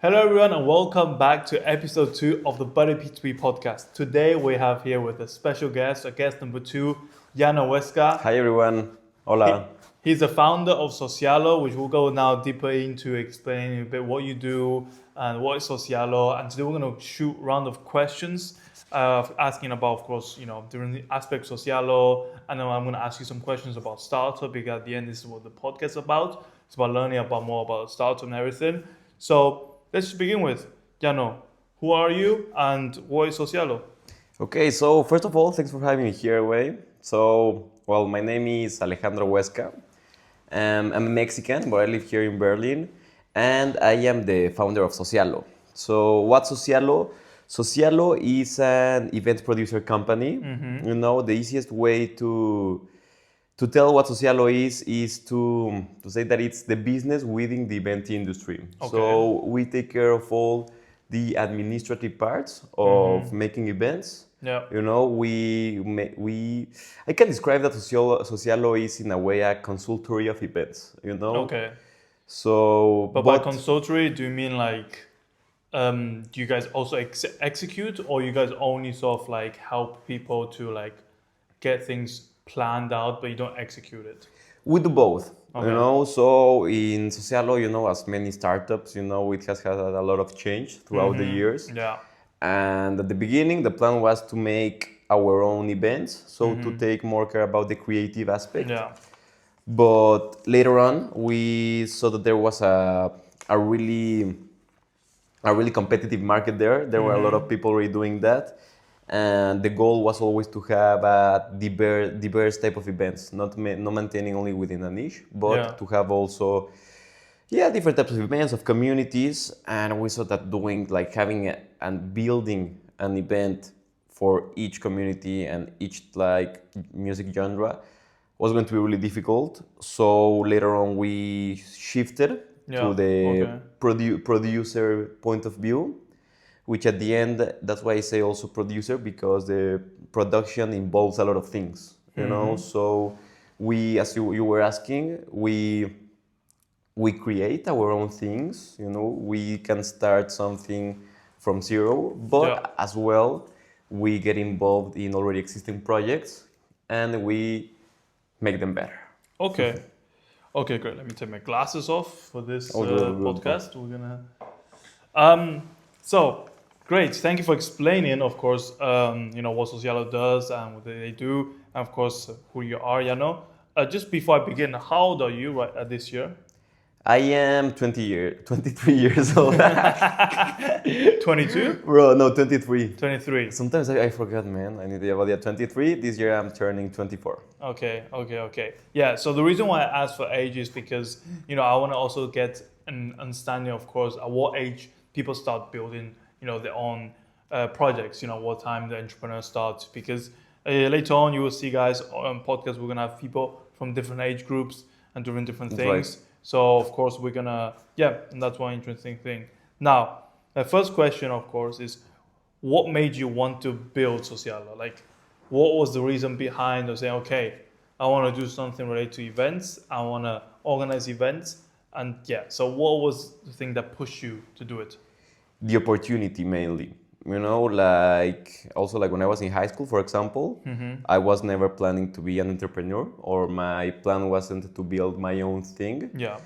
Hello everyone and welcome back to episode 2 of the Buddyp2p Podcast. Today we have here with a special guest, guest number 2, Jano Huesca. Hi everyone, hola. He's the founder of Sozialo, which we'll go now deeper into explaining a bit what you do and what is Sozialo. And today we're going to shoot a round of questions asking about, of course, different aspects of Sozialo. And then I'm going to ask you some questions about startup because at the end this is what the podcast is about. It's about learning more about startup and everything. So let's just begin with, Jano, who are you and what is Sozialo? Okay, so first of all, thanks for having me here, Wei. So, my name is Alejandro Huesca. I'm a Mexican, but I live here in Berlin, and I am the founder of Sozialo. So, what's Sozialo? Sozialo is an event producer company. Mm-hmm. The easiest way to tell what Sozialo is to say that it's the business within the event industry. Okay. So we take care of all the administrative parts of making events. Yeah. I can describe that Sozialo is in a way a consultory of events. Okay. So, but by consultory, do you mean like, do you guys also execute, or you guys only sort of like help people to like get things planned out, but you don't execute it? We do both. Okay. So in Sozialo, as many startups, it has had a lot of change throughout the years. Yeah. And at the beginning, the plan was to make our own events, so to take more care about the creative aspect. Yeah. But later on, we saw that there was a really competitive market there. There were a lot of people already doing that. And the goal was always to have a diverse type of events, not maintaining only within a niche, but to have also different types of events, of communities. And we saw that having and building an event for each community and each music genre was going to be really difficult. So later on we shifted to the producer point of view, which at the end, that's why I say also producer, because the production involves a lot of things, So we, as you were asking, we create our own things, We can start something from zero, but as well, we get involved in already existing projects and we make them better. Okay. Okay, great. Let me take my glasses off for this podcast. We're gonna. So great. Thank you for explaining, of course, what Sozialo does and what they do, and of course, who you are, Just before I begin, how old are you this year? I am 23 years old. 22? Bro, no, 23. 23. Sometimes I forget, man. I need to about 23. This year I'm turning 24. Okay. Yeah, so the reason why I asked for age is because, I want to also get an understanding, of course, at what age people start building, their own projects, what time the entrepreneur starts. Because later on, you will see, guys, on podcast, we're going to have people from different age groups and doing different things. Right. So, of course, we're going to, and that's one interesting thing. Now, the first question, of course, is what made you want to build Sozialo? Like, what was the reason behind saying, okay, I want to do something related to events. I want to organize events. And so what was the thing that pushed you to do it? The opportunity mainly. Also when I was in high school, for example, I was never planning to be an entrepreneur, or my plan wasn't to build my own thing. Yeah.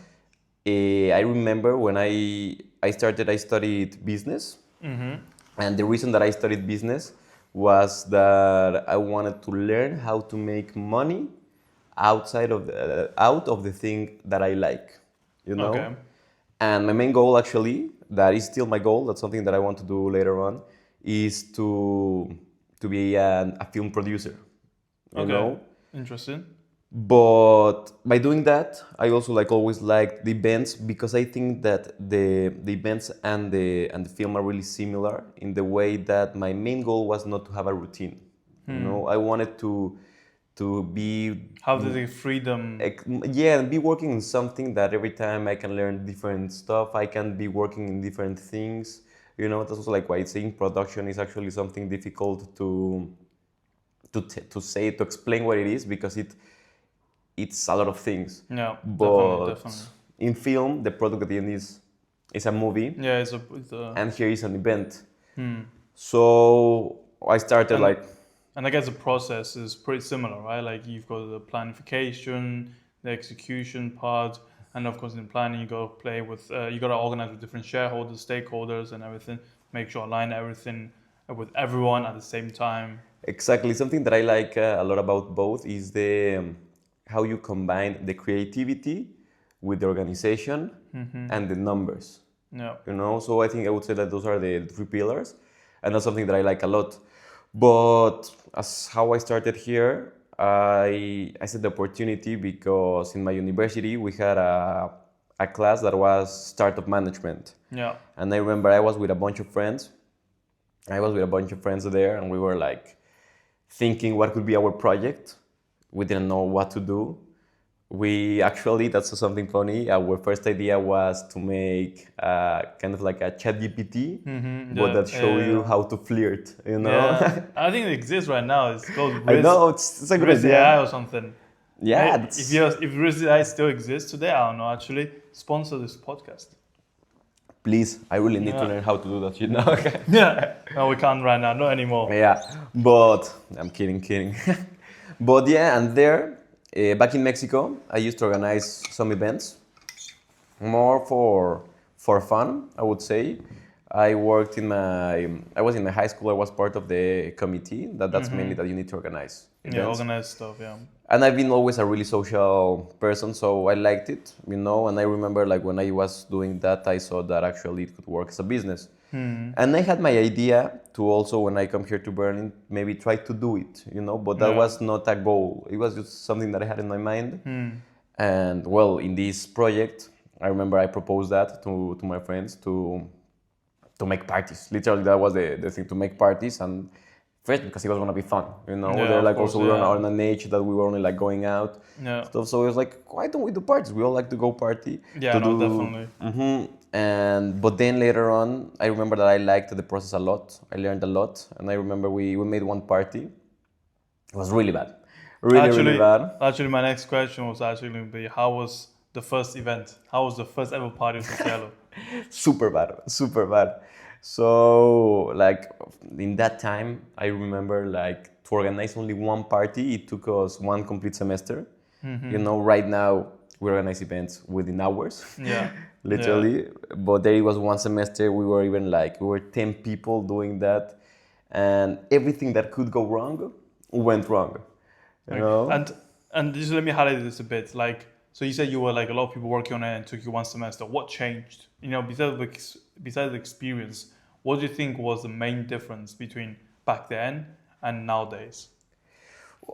I remember when I studied business. And the reason that I studied business was that I wanted to learn how to make money out of the thing that I like, Okay. And my main goal, actually, that is still my goal, that's something that I want to do later on, is to be a film producer. You know? Interesting. But by doing that, I also always liked the events, because I think that the events and the film are really similar in the way that my main goal was not to have a routine. I wanted to be... Have the freedom. And be working in something that every time I can learn different stuff, I can be working in different things. That's also why saying production is actually something difficult to explain what it is, because it's a lot of things. Yeah, but definitely. In film, the product at the end is it's a movie, Yeah, it's a and here is an event. So I started like, and I guess the process is pretty similar, right? Like you've got the planification, the execution part, and of course in planning you got to play with, you got to organize with different shareholders, stakeholders, and everything. Make sure align everything with everyone at the same time. exactly, something that I like a lot about both is the how you combine the creativity with the organization and the numbers. Yeah. You know, so I think I would say that those are the three pillars, and that's something that I like a lot. But as how I started here, I said the opportunity because in my university we had a class that was startup management. Yeah. And I remember I was with a bunch of friends. I was with a bunch of friends there, and we were like thinking what could be our project. We didn't know what to do. We actually, that's something funny. Our first idea was to make kind of like a chat GPT, but that show you how to flirt, you know? Yeah. I think it exists right now. It's called I know, it's a good Riz idea. AI or something. Yeah. If Riz AI still exists today, I don't know, actually, sponsor this podcast. Please, I really need to learn how to do that shit now. Yeah. No, we can't right now, not anymore. Yeah, but I'm kidding. But yeah, and there, back in Mexico, I used to organize some events, more for fun, I would say. I was in my high school. I was part of the committee. That's mainly that you need to organize events. Yeah, organize stuff. Yeah. And I've been always a really social person, so I liked it, you know. And I remember, like, when I was doing that, I saw that actually it could work as a business. And I had my idea to also, when I come here to Berlin, maybe try to do it, you know. But that was not a goal. It was just something that I had in my mind. And well, in this project, I remember I proposed that to my friends to make parties. Literally, that was the thing, to make parties. And first, because it was gonna be fun, you know. Yeah, They're like, course, also we were on an age that we were only like going out. Yeah. Stuff. So it was like, why don't we do parties? We all like to go party. Yeah, no, definitely. But then later on, I remember that I liked the process a lot. I learned a lot, and I remember we made one party. It was really bad, really bad. Actually, my next question was actually going to be, how was the first event? How was the first ever party of Sozialo? Super bad. So, like, in that time, I remember, like, to organize only one party, it took us one complete semester. You know, right now, we organize events within hours. Yeah. Literally. Yeah. But there it was one semester, we were 10 people doing that. And everything that could go wrong went wrong. You know? And just let me highlight this a bit. Like, so you said you were like a lot of people working on it and it took you one semester. What changed? You know, besides the experience, what do you think was the main difference between back then and nowadays?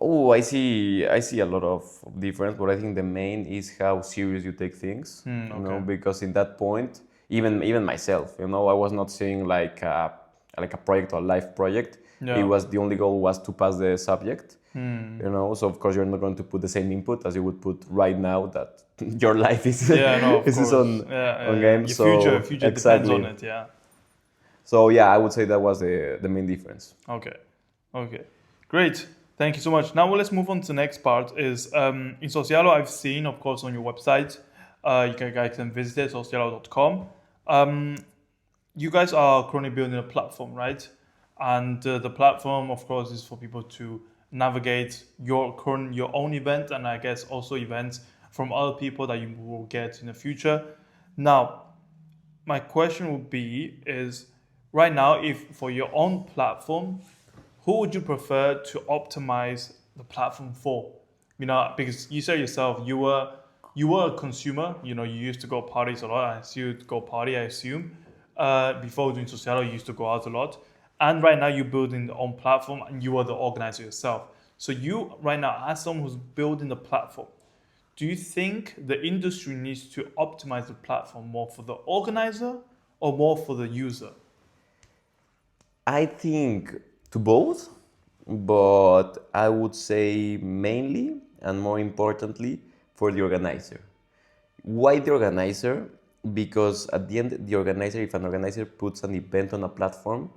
Oh, I see a lot of difference, but I think the main is how serious you take things. Okay. You know, because in that point, even myself, you know, I was not seeing like a project or a life project. Yeah. It was, the only goal was to pass the subject. You know, so of course you're not going to put the same input as you would put right now that your life is on game. Your future depends on it. Yeah. So yeah, I would say that was the main difference. Okay, great. Thank you so much. Now let's move on to the next part. Is in Sozialo, I've seen, of course, on your website, you guys can visit it, sozialo.com. You guys are currently building a platform, right? And the platform, of course, is for people to navigate your own event, and I guess also events from other people that you will get in the future. Now, my question would be is, right now, if for your own platform, who would you prefer to optimize the platform for? You know, because you said yourself, you were a consumer. You know, you used to go parties a lot. I see you go party, I assume. Before doing Sozialo, you used to go out a lot. And right now you're building your own platform and you are the organizer yourself. So you, right now, as someone who's building the platform, do you think the industry needs to optimize the platform more for the organizer or more for the user? I think to both, but I would say mainly and more importantly for the organizer. Why the organizer? Because at the end, the organizer, if an organizer puts an event on a platform,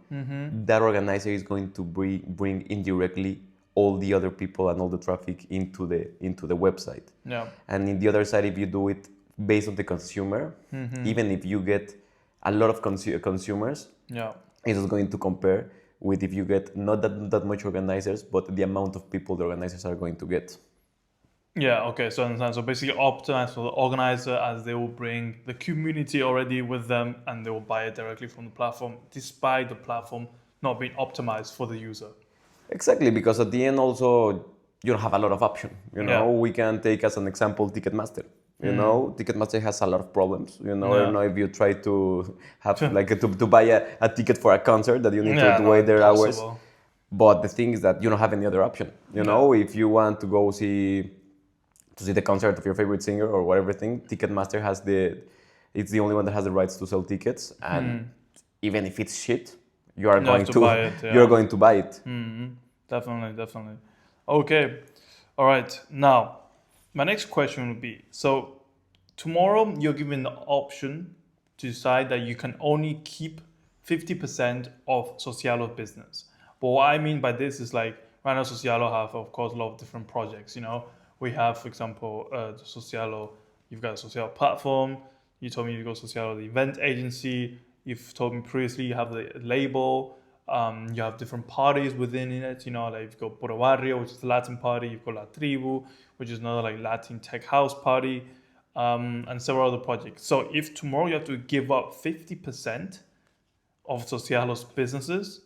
that organizer is going to bring indirectly all the other people and all the traffic into the website. Yeah. And in the other side, if you do it based on the consumer, even if you get a lot of consumers Yeah. is just going to compare with if you get not that much organizers, but the amount of people the organizers are going to get. Yeah, okay, so I understand. So basically optimize for the organizer as they will bring the community already with them and they will buy it directly from the platform despite the platform not being optimized for the user. Exactly, because at the end also you don't have a lot of option. Yeah. We can take as an example Ticketmaster. Ticketmaster has a lot of problems. I don't know if you try to have like to buy a ticket for a concert that you need to wait their hours. But the thing is that you don't have any other option. If you want to go see the concert of your favorite singer or whatever thing, Ticketmaster it's the only one that has the rights to sell tickets, and even if it's shit, you're going to buy it. Yeah. You're going to buy it. Definitely. Okay, all right. Now, my next question would be: so tomorrow you're given the option to decide that you can only keep 50% of Sozialo business. But what I mean by this is like right now Sozialo have, of course, a lot of different projects. We have, for example, the Sozialo. You've got a Sozialo platform. You told me you go Sozialo, the event agency. You've told me previously you have the label. You have different parties within it. Like you've got Buddyp2p, which is the Latin party. You've got La Tribu, which is another like Latin tech house party, and several other projects. So if tomorrow you have to give up 50% of Sozialo's businesses,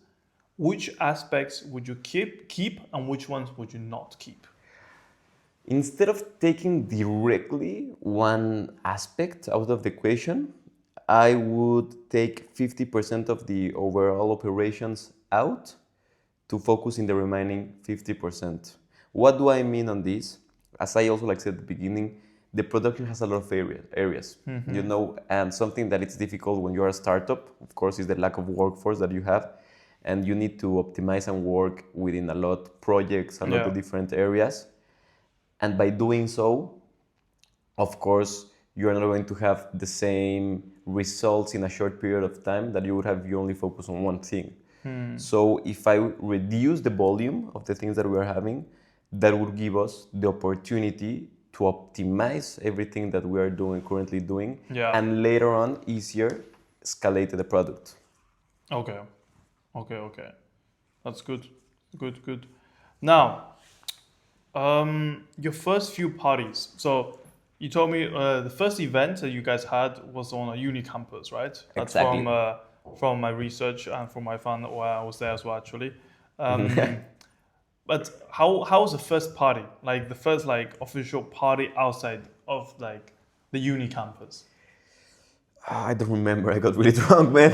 which aspects would you keep, and which ones would you not keep? Instead of taking directly one aspect out of the equation, I would take 50% of the overall operations out to focus in the remaining 50%. What do I mean on this? As I also said at the beginning, the production has a lot of areas, and something that it's difficult when you're a startup, of course, is the lack of workforce that you have, and you need to optimize and work within a lot of projects, a lot of different areas. And by doing so, of course, you're not going to have the same results in a short period of time that you would have if you only focus on one thing. So if I reduce the volume of the things that we're having, that would give us the opportunity to optimize everything that we are currently doing, and later on, easier escalate the product. Okay. That's good. Now, your first few parties. So you told me the first event that you guys had was on a uni campus, right? That's exactly. From my research and from my fun where I was there as well, actually. But how was the first party? Like the first official party outside of like the uni campus? I don't remember. I got really drunk, man.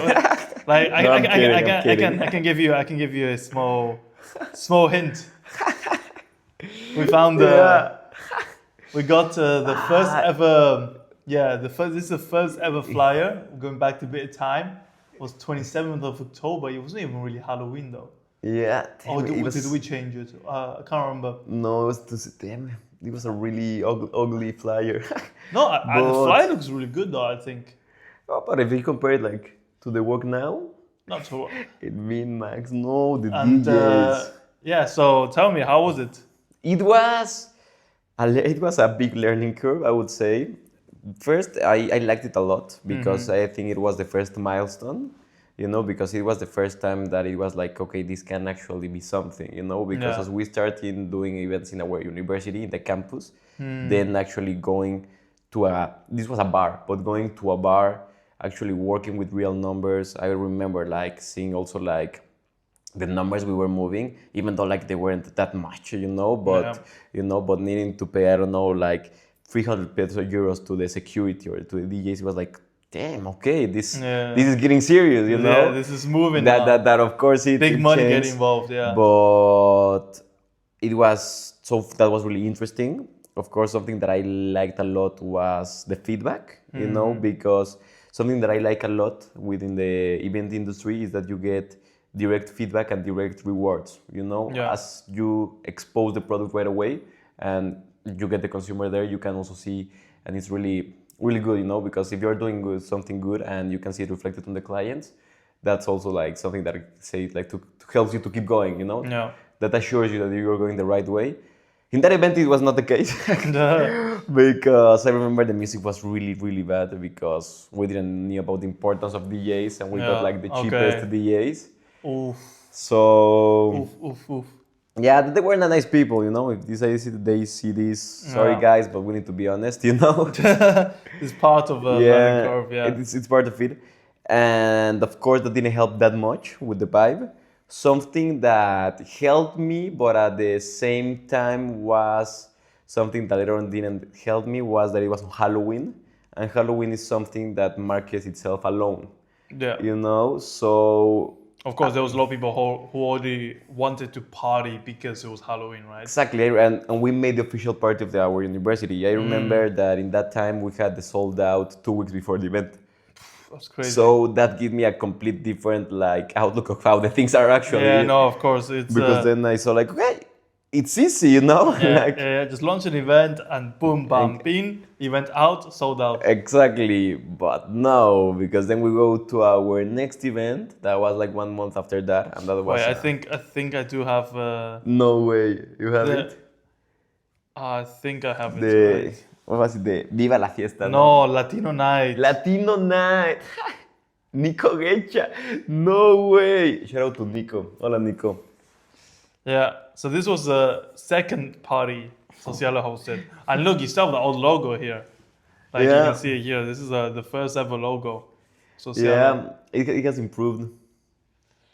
Like I can give you a small hint. We found we got the first ever this is the first ever flyer. Going back to a bit of time, it was 27th of October. It wasn't even really Halloween though. Yeah. Did we change it? I can't remember. No, it was it was a really ugly flyer. No, the flyer looks really good though, I think. Oh, but if you compare it to the work now, not so. It mean Max, no, the DJs. So tell me, how was it? It was a big learning curve, I would say. First, I liked it a lot because I think it was the first milestone, because it was the first time that it was like, okay, this can actually be something, because as we started doing events in our university, in the campus, then actually going to this was a bar, but going to a bar, actually working with real numbers. I remember seeing also the numbers we were moving, even though they weren't that much, but needing to pay, I don't know, 300 euros to the security or to the DJs, it was like, damn, okay, this is getting serious, Yeah, this is moving. That of course big money getting involved, yeah. But that was really interesting. Of course, something that I liked a lot was the feedback, because something that I like a lot within the event industry is that you get direct feedback and direct rewards, as you expose the product right away and you get the consumer there, you can also see, and it's really, really good, because if you're doing something good and you can see it reflected on the clients, that's also something that to helps you to keep going, that assures you that you're going the right way. In that event, it was not the case No. because I remember the music was really, really bad because we didn't know about the importance of DJs and we got Yeah, like the cheapest okay. DJs. Oof, So oof. yeah, they were not nice people, you know. If they see this, sorry Yeah. guys, but we need to be honest, you know. It's part of a learning Yeah, curve, yeah. it's part of it, and of course that didn't help that much with the vibe. Something that helped me, but at the same time was something that later on didn't help me was that it was on Halloween, and Halloween is something that markets itself alone, Yeah. you know. So Of course, there was a lot of people who already wanted to party because it was Halloween, right? exactly, and we made the official party of our university. I remember that in that time we had the sold out 2 weeks before the event. That's crazy. So that gives me a complete different like outlook of how the things are actually. Yeah, no, of course. It's Because then I saw like, okay, it's easy, you know? yeah, like, yeah, just launch an event and boom, bam, pin, event out, sold out. exactly. But no, because then we go to our next event. That was like 1 month after that, and that was. Wait, I think I do have. No way, you have The- it. I think I have it. The Right. what was it? The Viva la Fiesta. No, Latino night. Latino Night. Nico Gecha. No way. Shout out to Nico. Hola, Nico. Yeah. So this was the second party Sozialo hosted. And look, you still have the old logo here. Like you Yeah. can see it here. This is the first ever logo. Sozialo. Yeah, it has improved.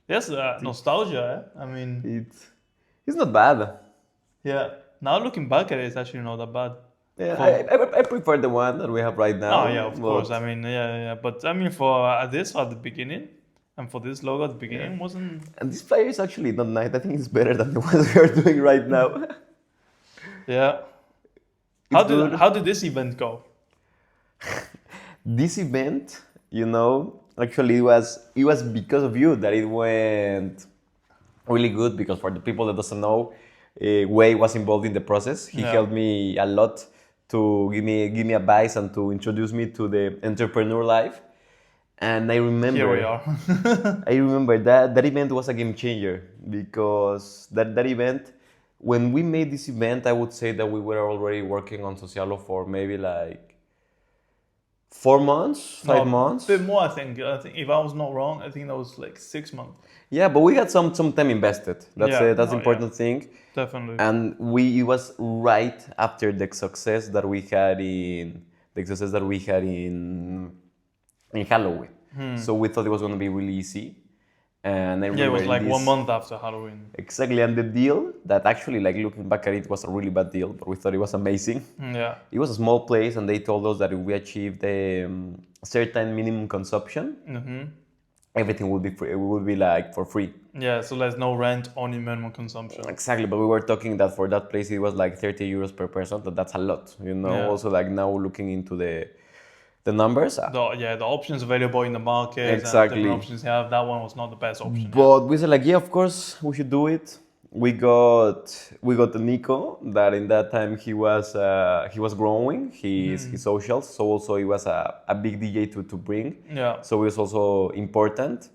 Yes, nostalgia. I mean, It's not bad. yeah. Now looking back at it, it's actually not that bad. Yeah, For- I prefer the one that we have right now. Oh yeah, of course. I mean, yeah. But I mean, for this at the beginning, and for this logo at the beginning, wasn't. And this flyer is actually not nice. I think it's better than the ones we are doing right now. Yeah. It's How did this event go? This event, you know, actually it was because of you that it went really good. Because for the people that doesn't know, Wei was involved in the process. He Yeah. helped me a lot to give me advice and to introduce me to the entrepreneur life. And I remember Here we are. I remember that event was a game changer because that event, when we made this event, I would say that we were already working on Sozialo for maybe like 4 months, 5 months. A bit more, I think. I think if I was not wrong, I think that was like 6 months. Yeah, but we had some time invested. That's Yeah. that's Oh, important thing. Definitely. And it was right after the success that we had in Halloween. So we thought it was going to be really easy. And I remember Yeah, it was like this- 1 month after Halloween. Exactly, and the deal that actually, like looking back at it, was a really bad deal, but we thought it was amazing. Yeah. It was a small place, and they told us that if we achieved a certain minimum consumption, everything would be free. It would be like for free. Yeah, so there's no rent, only minimum consumption. Exactly, but we were talking that for that place it was like 30 euros per person. That's a lot, you know. Yeah. Also, like now looking into the numbers. The options available in the market and Exactly. different options you have, that one was not the best option. But we said like, yeah, of course we should do it. We got Nico that in that time he was growing his socials, so also he was a big DJ to bring. Yeah. So it was also important.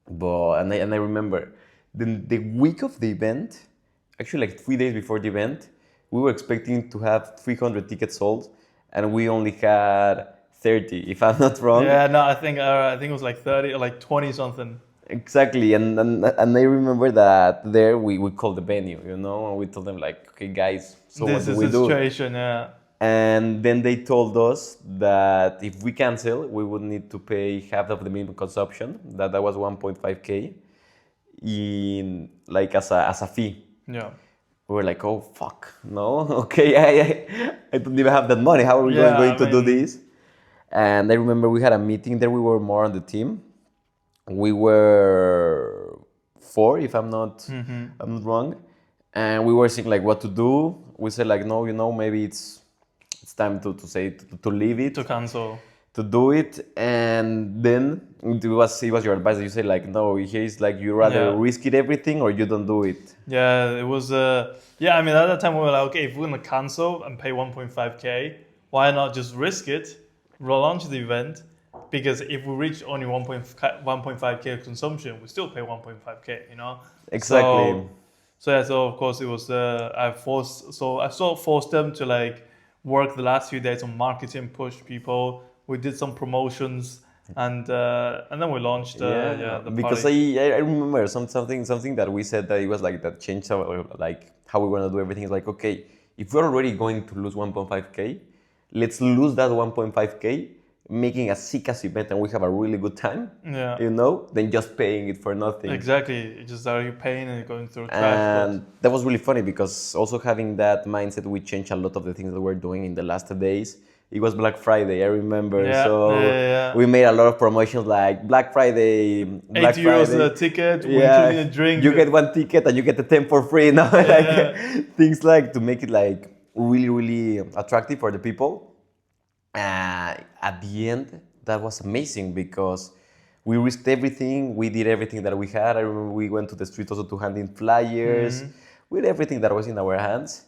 But and I remember the week of the event, actually like 3 days before the event, we were expecting to have 300 tickets sold, and we only had 30, if I'm not wrong. Yeah, no, I think it was like 30 or like 20 something. Exactly, and I remember that there we called the venue, you know, and we told them like, okay, guys, so This what is do we the do? situation, yeah. And then they told us that if we cancel, we would need to pay half of the minimum consumption. That was 1.5k in like as a fee. Yeah. We were like, oh fuck, no, okay, I don't even have that money. How are we Yeah, going to I do mean- this? And I remember we had a meeting there. We were more on the team. We were 4, if I'm not wrong, and we were saying like what to do. We said like, no, you know, maybe it's time to leave it, To cancel. to do it. And then it was your advice that you said like, no, here's like you rather Yeah. risk it everything or you don't do it. Yeah, it was. Yeah, I mean, at that time we were like, okay, if we're gonna cancel and pay 1.5k, why not just risk it, relaunch the event? Because if we reach only 1.5k consumption, we still pay 1.5k, you know. Exactly. So, So yeah, so of course it was I sort of forced them to like work the last few days on marketing, push people. We did some promotions, and then we launched Yeah, the because party. I remember something that we said that it was like that changed our, like how we want to do everything. Is like, okay, if we're already going to lose 1.5k, let's lose that 1.5k, making a sick ass event and we have a really good time, Yeah, than just paying it for nothing. exactly. It's just that you're paying and you're going through trash, but And that was really funny because also having that mindset, we changed a lot of the things that we're doing in the last days. It was Black Friday, I remember. So yeah. we made a lot of promotions like Black Friday, Black 80 euros a Friday. ticket, including a Yeah, drink. you get one ticket and you get the 10 for free. Now, Yeah. like things like to make it like really, really attractive for the people. At the end, that was amazing because we risked everything. We did everything that we had. I remember we went to the street also to hand in flyers with everything that was in our hands.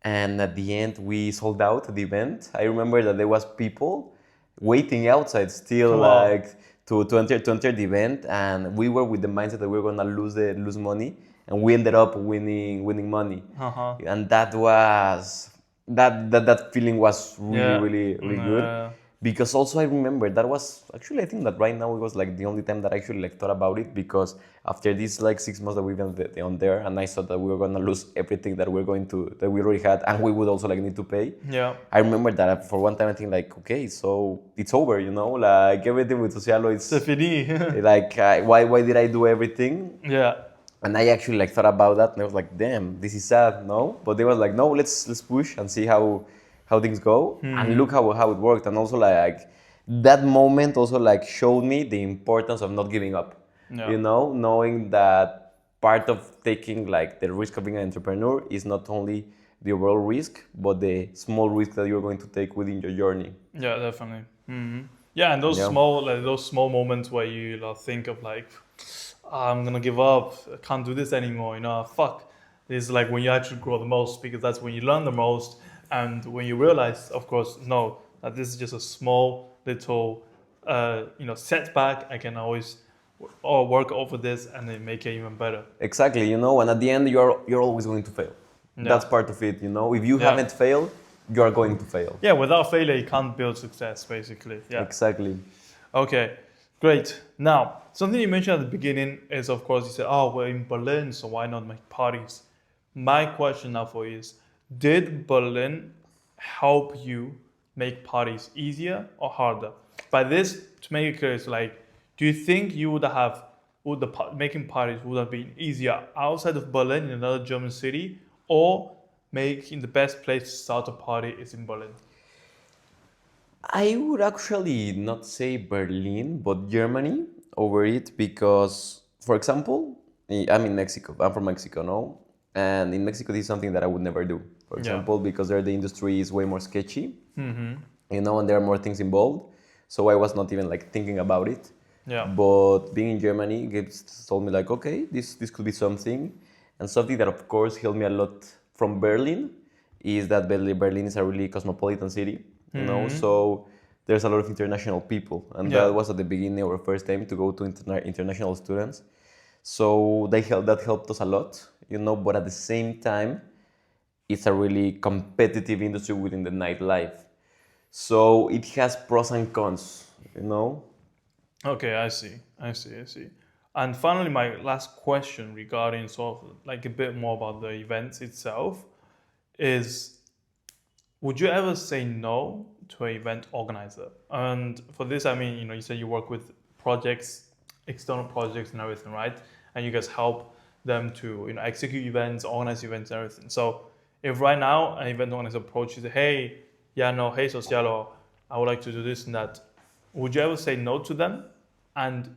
And at the end, we sold out the event. I remember that there was people waiting outside still, Come on. like to enter the event, and we were with the mindset that we were gonna lose money, and we ended up winning money, Uh-huh. and that feeling was really Yeah. really really good. Because also I remember that was actually, I think that right now it was like the only time that I actually like thought about it, because after these like 6 months that we've been on there, and I thought that we were gonna lose everything that we already had, and we would also like need to pay. Yeah. I remember that for one time I think like, okay, so it's over, like everything with Sozialo, it's C'est fini. like why did I do everything? Yeah. And I actually like thought about that, and I was like, damn, this is sad, no? But they was like, no, let's push and see how things go, and look how it worked. And also like that moment also like showed me the importance of not giving up. Yeah. Knowing that part of taking like the risk of being an entrepreneur is not only the overall risk, but the small risk that you're going to take within your journey. Yeah, definitely. Yeah, and Yeah. those small moments where you think of like, I'm gonna give up. I can't do this anymore. Fuck. This is like when you actually grow the most, because that's when you learn the most, and when you realize, of course, no, that this is just a small little, setback. I can always work over this and then make it even better. Exactly, and at the end you're always going to fail. Yeah. That's part of it, If you Yeah. haven't failed, you are going to fail. Yeah, without failure, you can't build success, basically. Yeah. Exactly. Okay, great. Now, something you mentioned at the beginning is, of course, you said, oh, we're in Berlin, so why not make parties? My question now for you is, did Berlin help you make parties easier or harder? By this, to make it clear, it's like, do you think you making parties would have been easier outside of Berlin in another German city, or making the best place to start a party is in Berlin? I would actually not say Berlin, but Germany over it, because, for example, I'm in Mexico. I'm from Mexico, no? And in Mexico, this is something that I would never do. For Yeah. example, because there the industry is way more sketchy, and there are more things involved. So I was not even like thinking about it. Yeah. But being in Germany, Gibbs told me like, okay, this could be something. And something that of course helped me a lot from Berlin is that Berlin is a really cosmopolitan city, so there's a lot of international people. And Yeah. that was at the beginning our first time to go to international students. So that helped us a lot, but at the same time, it's a really competitive industry within the nightlife. So it has pros and cons. Okay, I see. And finally, my last question regarding sort of like a bit more about the event itself is, would you ever say no to an event organizer? And for this, I mean, you said you work with projects, external projects and everything, right? And you guys help them to, execute events, organize events and everything. So if right now an event organizer approaches, hey, hey, Sozialo, I would like to do this and that, would you ever say no to them? And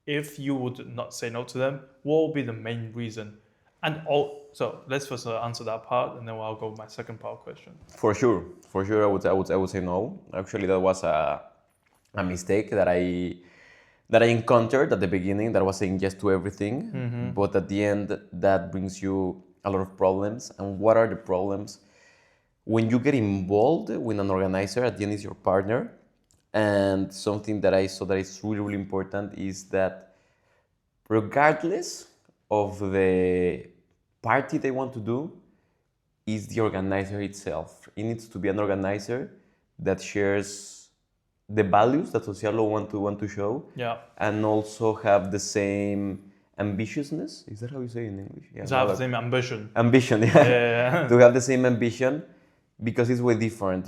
if you would not say no to them, what would be the main reason? And so let's first answer that part, and then I'll go with my second part question. For sure, I would say no. Actually, that was a mistake that I encountered at the beginning. That was saying yes to everything, but at the end, that brings you a lot of problems. And what are the problems? When you get involved with an organizer, at the end is your partner. And something that I saw that is really, really important is that regardless of the party they want to do is the organizer itself. It needs to be an organizer that shares the values that Sozialo want to show, and also have the same ambitiousness. Is that how you say in English? Yeah, to have the same ambition. Ambition, yeah. To have the same ambition, because it's way different.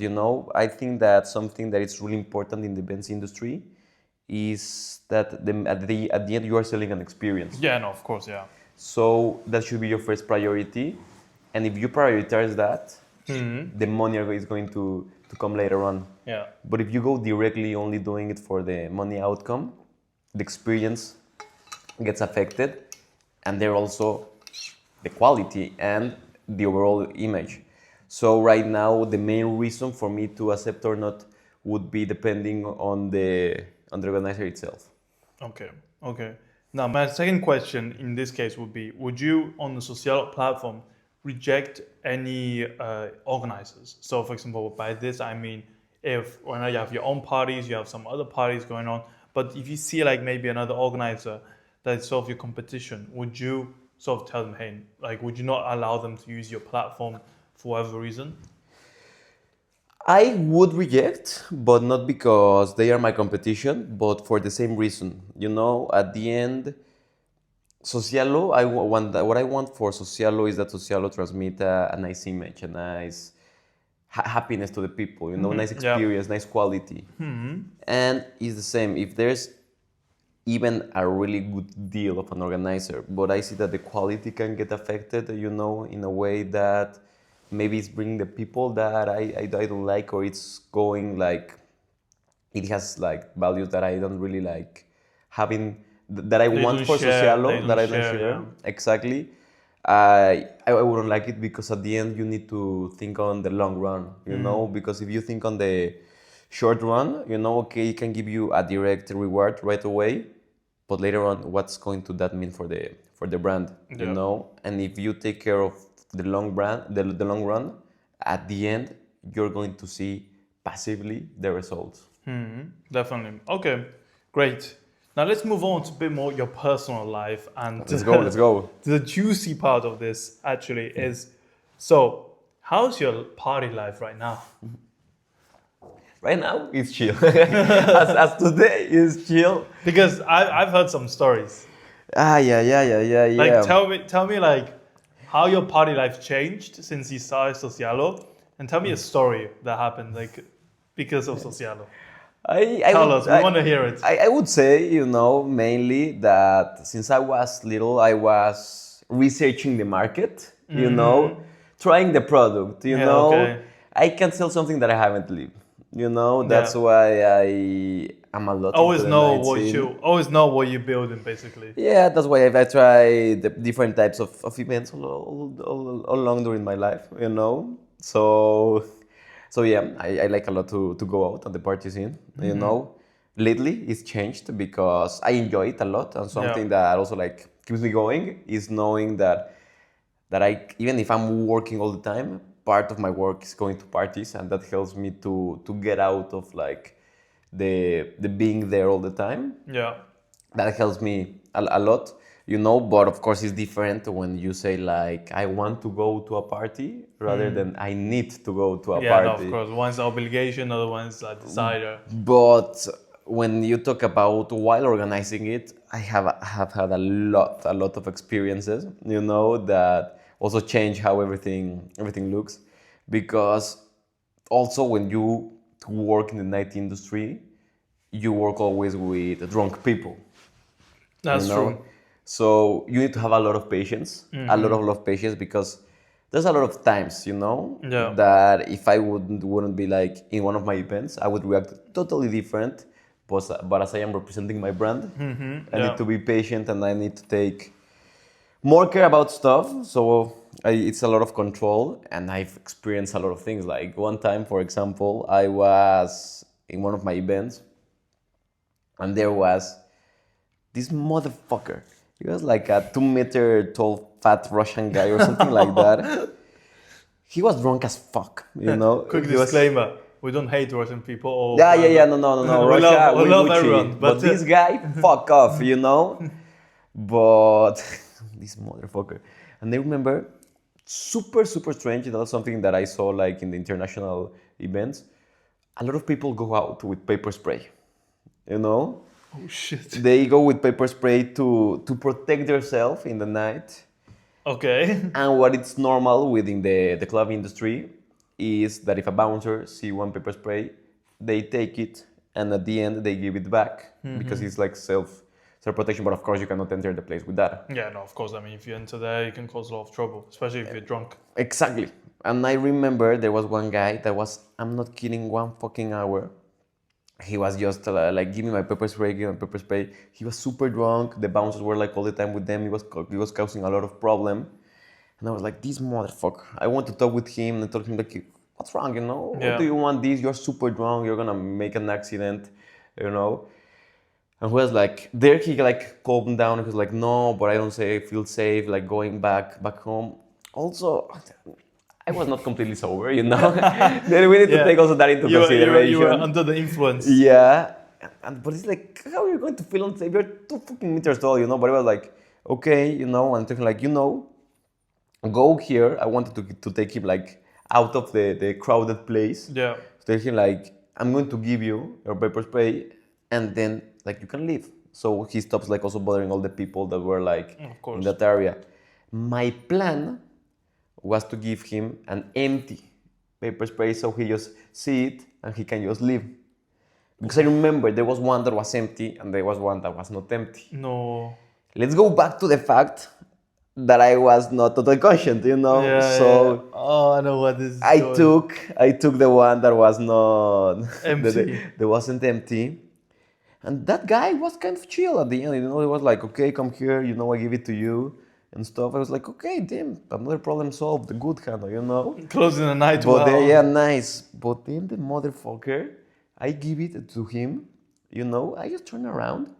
I think that something that is really important in the events industry is that at the end you are selling an experience. Yeah, no, of course, yeah. So that should be your first priority, and if you prioritize that, the money is going to come later on. Yeah. But if you go directly only doing it for the money outcome, the experience gets affected, and there also the quality and the overall image. So right now, the main reason for me to accept or not would be depending on the organizer itself. Okay. Now, my second question in this case would be, would you, on the Sozialo platform, reject any organizers? So, for example, by this, I mean, if when you have your own parties, you have some other parties going on, but if you see like maybe another organizer that's sort of your competition, would you sort of tell them, hey, like, would you not allow them to use your platform for whatever reason? I would reject, but not because they are my competition, but for the same reason. At the end, Sozialo, what I want for Sozialo is that Sozialo transmit a nice image, a nice happiness to the people, nice experience, nice quality. And it's the same. If there's even a really good deal of an organizer, but I see that the quality can get affected, in a way that maybe it's bringing the people that I don't like, or it's going like, it has like values that I don't really like having, that I want for Sozialo, that I don't share. Yeah. Exactly. I wouldn't like it, because at the end you need to think on the long run, because if you think on the short run, okay, it can give you a direct reward right away, but later on, what's going to that mean for the brand, And if you take care of the long run, at the end, you're going to see passively the results. Definitely. Okay, great. Now let's move on to a bit more your personal life, and let's go. The juicy part of this actually is, so how's your party life right now? Right now, it's chill. as today is chill. Because I've heard some stories. Yeah. Like tell me like how your party life changed since you started Sozialo, and tell me a story that happened like because of Sozialo. Tell us, we want to hear it. I would say, mainly that since I was little, I was researching the market, trying the product, Okay. I can sell something that I haven't lived, that's why I am a lot. Always know what you're building, basically. Yeah, that's why I try the different types of events all along during my life, So yeah, I like a lot to go out on the party scene, Lately, it's changed because I enjoy it a lot, and something that also like keeps me going is knowing that I, even if I'm working all the time, part of my work is going to parties, and that helps me to get out of like the being there all the time. Yeah, that helps me a lot. But of course it's different when you say like, I want to go to a party rather than I need to go to a party. Yeah, no, of course. One's obligation, other one's a desire. But when you talk about while organizing it, I have had a lot of experiences, that also change how everything looks. Because also when you work in the night industry, you work always with drunk people. That's true. So you need to have a lot of patience, a lot of patience, because there's a lot of times, that if I wouldn't be like in one of my events, I would react totally different. But as I am representing my brand, I need to be patient, and I need to take more care about stuff. So it's a lot of control, and I've experienced a lot of things. Like one time, for example, I was in one of my events, and there was this motherfucker. He was like a 2-meter tall, fat Russian guy or something like that. He was drunk as fuck, Quick disclaimer: we don't hate Russian people. No. Russia, we love everyone, but this guy, fuck off, But this motherfucker. And I remember, super, super strange. That was something that I saw like in the international events. A lot of people go out with paper spray, you know? Oh shit. They go with paper spray to protect themselves in the night. Okay. And what it's normal within the club industry is that if a bouncer see one pepper spray, they take it and at the end they give it back because it's like self protection. But of course you cannot enter the place with that. Yeah, no, of course. I mean, if you enter there, you can cause a lot of trouble, especially if you're drunk. Exactly. And I remember there was one guy that was, I'm not kidding, 1 fucking hour. He was just like, give me my pepper spray, give me my pepper spray. He was super drunk. The bouncers were like all the time with them. He was causing a lot of problem. And I was like, this motherfucker. I want to talk with him and talk to him like, what's wrong, you know? Yeah. What do you want this? You're super drunk. You're gonna make an accident, you know? And he was like, there he like calmed down. He was like, no, but I don't feel safe, like going back home. Also, I was not completely sober, you know? Then we need to take also that into consideration. You were under the influence. Yeah. But it's like, how are you going to feel unsafe? You're 2 fucking meters tall, you know? But I was like, okay, you know? And talking like, you know, go here. I wanted to take him like out of the crowded place. Yeah. Tell him like, I'm going to give you your pepper spray and then like you can leave. So he stops like also bothering all the people that were like in that area. My plan was to give him an empty paper spray so he just see it and he can just leave. Because I remember there was one that was empty and there was one that was not empty. No. Let's go back to the fact that I was not totally conscient, you know. Oh, I know what this is. I took the one that was not empty. that wasn't empty. And that guy was kind of chill at the end, you know. He was like, okay, come here, you know, I give it to you and stuff. I was like, okay, damn, another problem solved, the good handle, you know. Closing the night but well. Yeah, nice. But then the motherfucker, I give it to him, you know. I just turn around,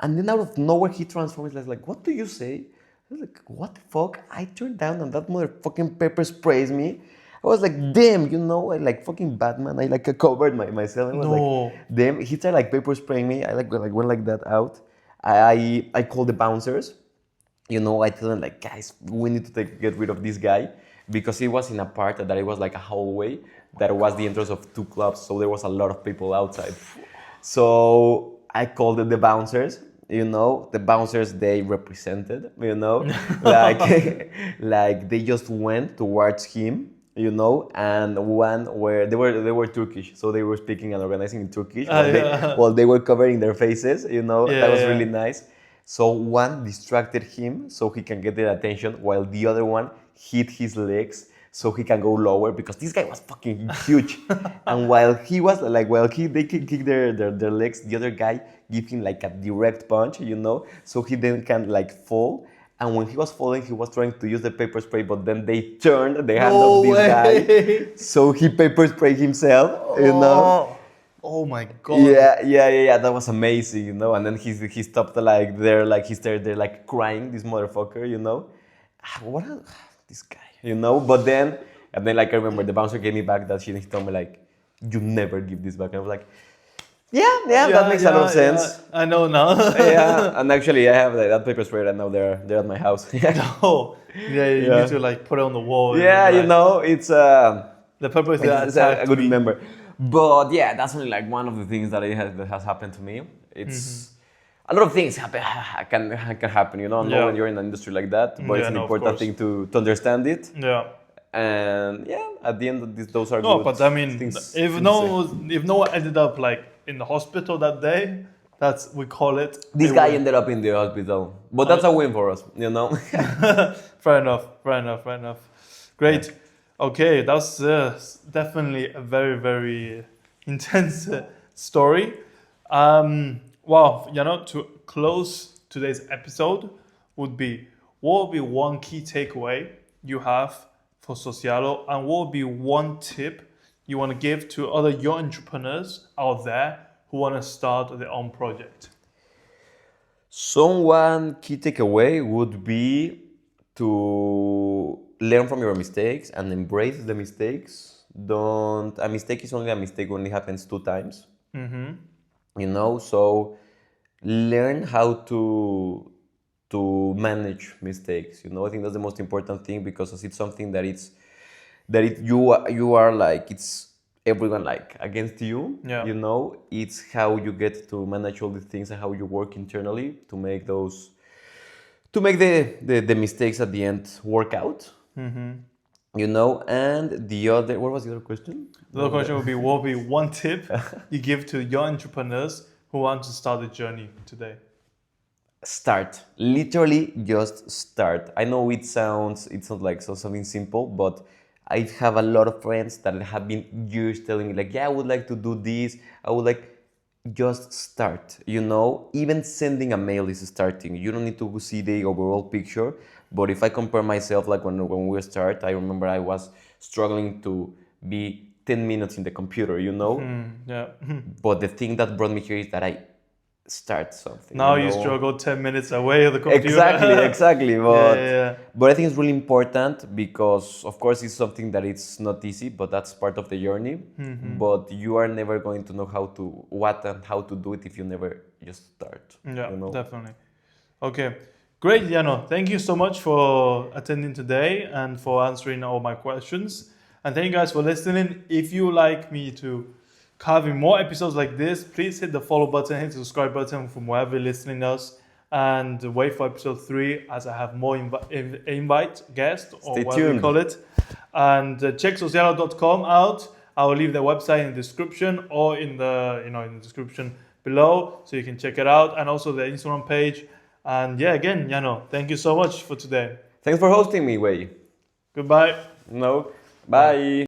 and then out of nowhere he transforms. Like, what do you say? I was like, what the fuck? I turned down and that motherfucking pepper sprays me. I was like, damn, you know, I like fucking Batman. I like covered myself. I was like, damn. He started like pepper spraying me. I like went like that out. I called the bouncers. You know, I tell them like, guys, we need to get rid of this guy because he was in a part that it was like a hallway that was the entrance of 2 clubs. So there was a lot of people outside. So I called the bouncers. You know, the bouncers, they represented, you know, like they just went towards him, you know, and one where they were Turkish, so they were speaking and organizing in Turkish while they were covering their faces, you know. That was really nice. So one distracted him so he can get their attention, while the other one hit his legs so he can go lower because this guy was fucking huge. And while they kick their legs, the other guy give him like a direct punch, you know, so he then can like fall. And when he was falling, he was trying to use the pepper spray, but then they turned the hand of this guy, so he pepper sprayed himself, you know. Oh my god. Yeah. That was amazing, you know. And then he stopped like there, like he started there like crying, this motherfucker, you know. This guy, you know. But then, and then like I remember the bouncer gave me back that shit and he told me like, you never give this back. And I was like, yeah, that makes a lot of sense. Yeah, I know now. Yeah, and actually I have that paper spray right now. They're at my house. You need to like put it on the wall. Yeah, you know, it's the pepper is I could remember. But yeah, that's only like one of the things that has happened to me. It's a lot of things can happen, you know, when you're in an industry like that. But it's an important thing to understand it. Yeah. And yeah, at the end of this, those are no, good but I mean, things if no one ended up like in the hospital that day, that's we call it. This guy ended up in the hospital, but that's a win for us, you know. Fair enough. Great. Okay, that's definitely a very, very intense story. Well, you know, to close today's episode would be, what would be one key takeaway you have for Sozialo, and what would be one tip you want to give to other young entrepreneurs out there who want to start their own project? So one key takeaway would be to learn from your mistakes and embrace the mistakes. A mistake is only a mistake when it happens 2 times. You know, so learn how to to manage mistakes. I think that's the most important thing, because it's something you are like, it's everyone like against you. Yeah. It's how you get to manage all these things and how you work internally to make the mistakes at the end work out. And the other, what was the other question? The other question would be, what would be one tip you give to young entrepreneurs who want to start the journey today? Start. Literally just start. I know it's not like something simple, but I have a lot of friends that have been years telling me like, yeah, I would like to do this. I would like, just start. Even sending a mail is starting. You don't need to see the overall picture. But if I compare myself, like when we start, I remember I was struggling to be 10 minutes in the computer, Yeah. But the thing that brought me here is that I start something. Now you struggle 10 minutes away of the computer. Exactly. But Yeah. but I think it's really important, because of course it's something that it's not easy, but that's part of the journey. But you are never going to know how to do it if you never just start. Yeah, definitely. Okay, great, Jano. Thank you so much for attending today and for answering all my questions. And thank you guys for listening. If you like me to having more episodes like this, please hit the follow button, hit the subscribe button from wherever you're listening to us, and wait for episode 3 as I have more invite guests, or Stay whatever you tuned. call it. And check Sozialo.com out. I will leave the website in the description, or in the in the description below, so you can check it out, and also the Instagram page. And yeah, again, Jano, thank you so much for today. Thanks for hosting me, Wei. Goodbye. No, bye.